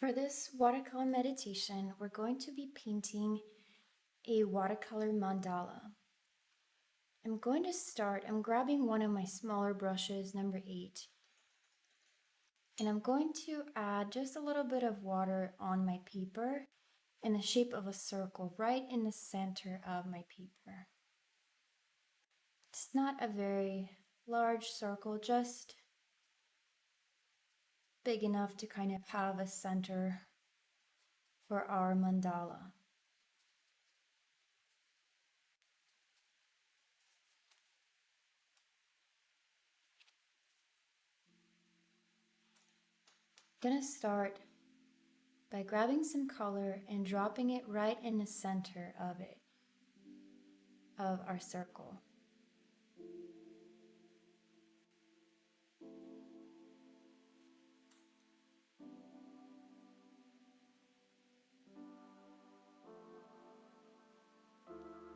For this watercolor meditation, we're going to be painting a watercolor mandala. I'm grabbing one of my smaller brushes, number 8, and I'm going to add just a little bit of water on my paper in the shape of a circle right in the center of my paper. It's not a very large circle, just big enough to kind of have a center for our mandala. I'm gonna start by grabbing some color and dropping it right in the center of our circle.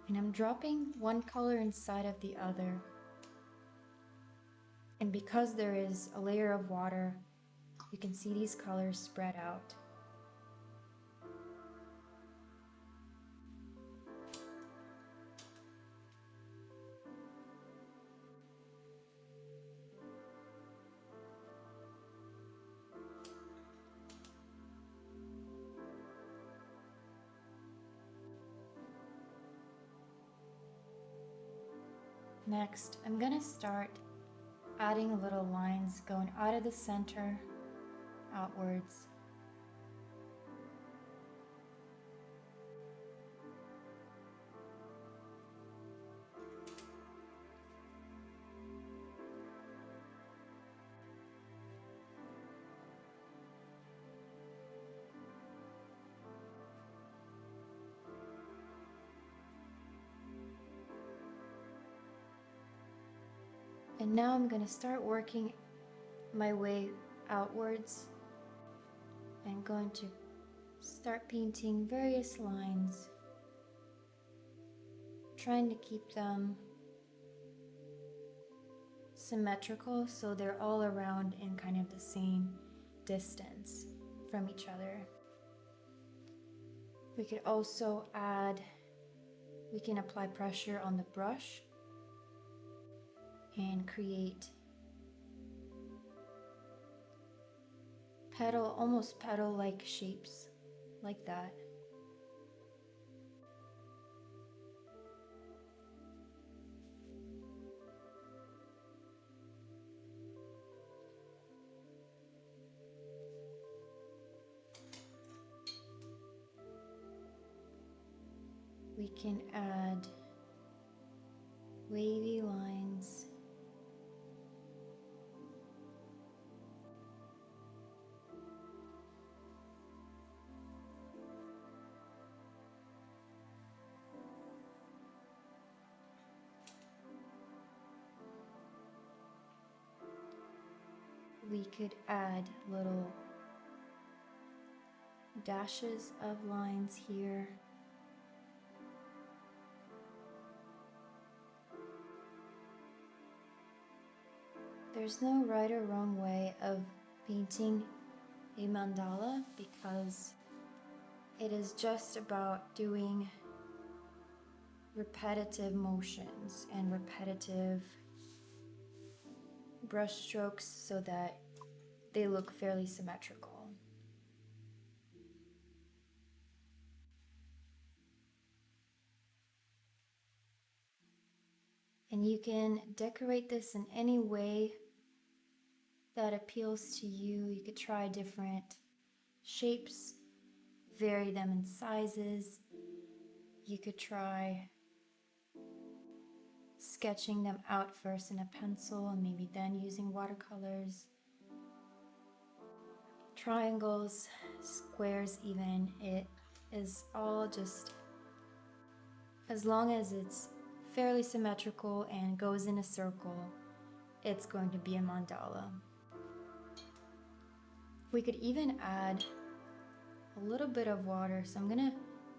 And I'm dropping one color inside of the other. And because there is a layer of water, you can see these colors spread out. Next, I'm gonna start adding little lines going out of the center, outwards. And now I'm going to start working my way outwards. I'm going to start painting various lines, trying to keep them symmetrical so they're all around in kind of the same distance from each other. We could also we can apply pressure on the brush and create almost petal-like shapes like that. We can add wavy lines. We could add little dashes of lines here. There's no right or wrong way of painting a mandala because it is just about doing repetitive motions and repetitive brush strokes so that they look fairly symmetrical. And you can decorate this in any way that appeals to you. You could try different shapes, vary them in sizes. You could try sketching them out first in a pencil and maybe then using watercolors. Triangles, squares even, it is all just, as long as it's fairly symmetrical and goes in a circle, it's going to be a mandala. We could even add a little bit of water, so I'm gonna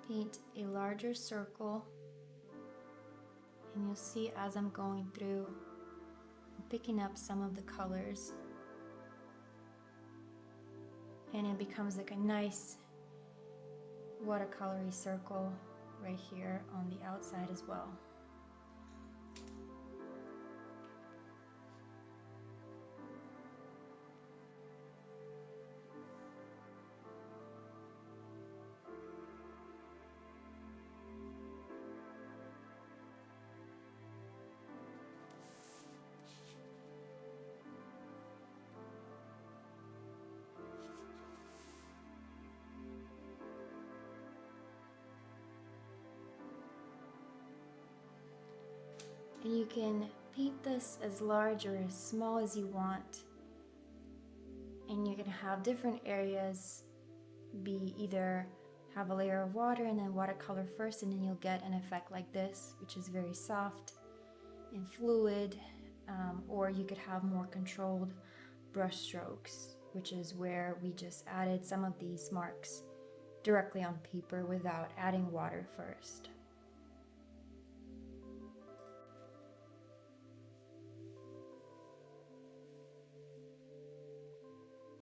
paint a larger circle, and you'll see as I'm going through, I'm picking up some of the colors. and it becomes like a nice watercolory circle right here on the outside as well. And you can paint this as large or as small as you want. And you're gonna have different areas be either have a layer of water and then watercolor first, and then you'll get an effect like this, which is very soft and fluid, or you could have more controlled brush strokes, which is where we just added some of these marks directly on paper without adding water first.